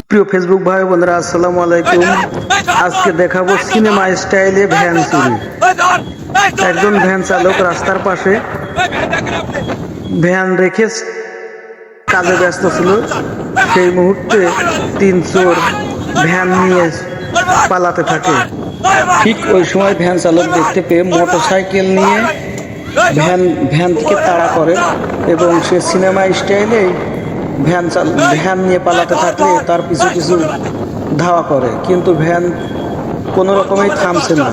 প্রিয় ফেসবুক ভাই বোনেরা, আসসালামু আলাইকুম। আজকে দেখাবো সিনেমা স্টাইলে ভ্যান চুরি। একজন ভ্যান চালক রাস্তার পাশে ভ্যান রেখে কাজে ব্যস্ত ছিল। সেই মুহূর্তে তিন চোর ভ্যান নিয়ে পালাতে থাকে। ঠিক ওই সময় ভ্যান চালক দেখতে পেয়ে মোটরসাইকেল নিয়ে ভ্যান থেকে তাড়া করে এবং সে সিনেমা স্টাইলে ভ্যান নিয়ে পালাতে থাকলে তার পিছু পিছু ধাওয়া করে, কিন্তু ভ্যান কোনো রকমেই থামছে না।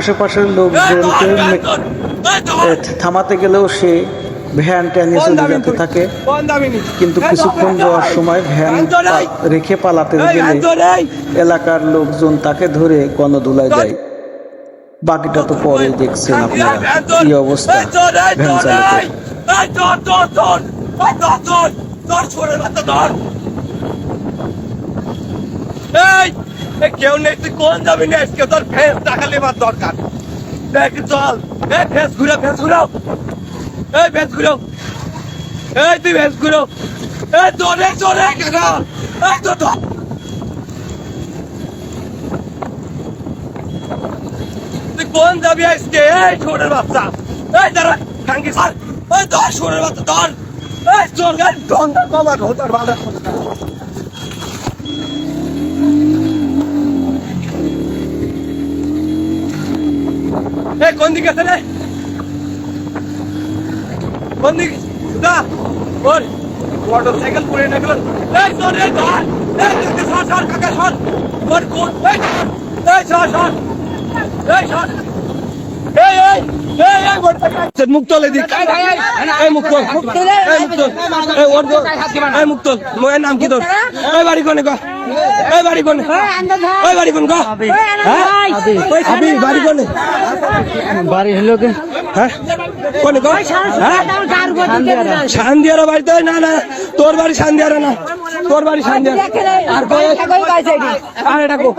আশেপাশের লোকজনকে থামাতে গেলেও সে ভ্যান টেনে চলে যেতে থাকে, কিন্তু কিছুক্ষণ যাওয়ার সময় ভ্যান রেখে পালাতে গেলে এলাকার লোকজন তাকে ধরে গণধুলায় দেয়। বাকিটা তো পরে দেখছেন আপনারা কি অবস্থা ভ্যান চালকের। কেউ নেই, তুই কোন যাবি না? আজকে তোর ফেস টাকা নেবার দরকার। দেখ চল, ফেস ঘুরাও, ফেস ঘুরাও, ফেস ঘুরাও, তুই ফেস ঘুরাও, চলে চলে কেন? তুই কোন যাবি আজকে? ছোটের বাচ্চা, দাঁড়া খাঙ্কি স্যার, ধর ছোটের বাচ্চা, ধর চোর গাড়ি ঘন্টা কমা ঘন্টার বাধা। কোন দিকে আছে রে? কোন দিকে? মোটরসাইকেল পুড়ে না গেল। মুখ তোলে দিক, মুখ তোল। মোয়ের নাম কি তোর? বাড়ি কোনে গো? বাড়ি কোনে? বাড়ি কোন গো? বাড়ি কোনে? বাড়ি হলো কে? হ্যাঁ কোনে গো? সান্দিয়ারা বাড়িতে? না না, তোর বাড়ি সান্দিয়ারা না, তোর বাড়ি সান্দিয়ারা। আর আর এটা কো?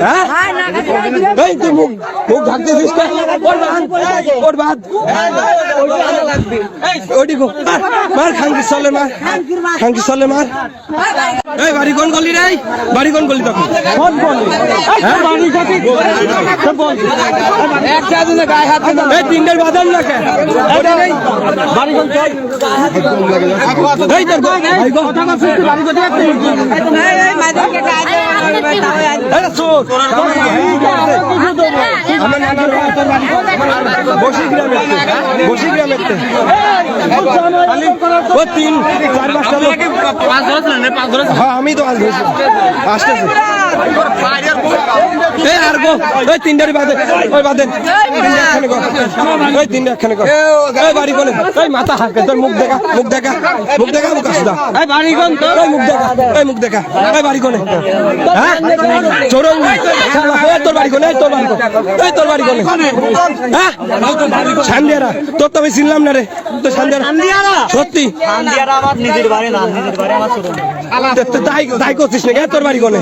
হ্যাঁ তুই মুখ মুখ ঢাকতেছিস না? ওর বাদ ওইটি কো? মার খাঙ্কি চলে, মার খাঙ্কি চলে, মার। এই বাড়ি কোন গলি রে? বাড়ি কোন গলি? তখন তিনটার বাজার না কেন? আমি তো আসতেছি আর গো ওই তিনটার বাদে, ওই বাদে ওই তিনটা একখানে কর। বাড়ি কোনে? ওই মাথা হাঁকে, তোর মুখ দেখা, মুখ দেখা, মুখ দেখা, মুখ আসা। বাড়ি কোন? ওই মুখ দেখা, ওই মুখ দেখা। ওই বাড়ি কোনে? হ্যাঁ চোরঙ্গি। তোর বাড়ি কোনে? তোর বাড়ি কোনে? ওই তোর বাড়ি কোনে? হ্যাঁ সান্দিয়ারা। তোর তো আমি চিনলাম না রে। তো সান্দিয়ারা সত্যি আমার নিজের বাড়ি না, নিজের বাড়ি আমার চোরঙ্গি। তাই করছিস না? তোর বাড়ি কোনে?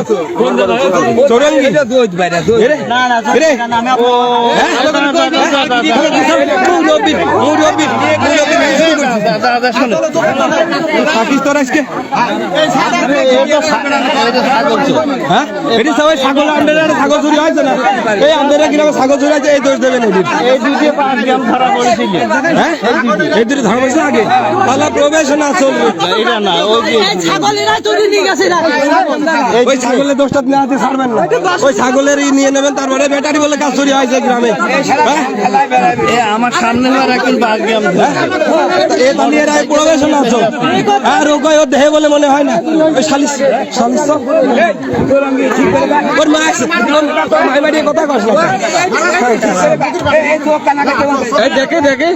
চোরঙ্গি। ছাগল ছাগল চুরি হয়েছে না? এই আমাদের কিনা ছাগল চুরি হয়েছে, এই দোষ দেবেন। এই দুটি ধরা পড়েছিল, হ্যাঁ এই দুটি ধরা পড়েছিল আগে। তাহলে প্রবেশনা চলবে এটা না, ওই ছাগলের দোষটা নিয়ে ছাড়বেন না। ওই ছাগলের নিয়ে নেবেন, তারপরে ব্যাটারি বলে কাজ চুরি হয়েছে গ্রামে। আমার সামনে প্রবেশনা চল আর ওকে ওর দেহে বলে মনে হয় না। ওই শালিশ শালিশ ওর মা কথা কস না। দেখে দেখে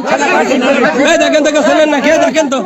দেখেন তো, শোনেন না, খেয়ে দেখেন তো।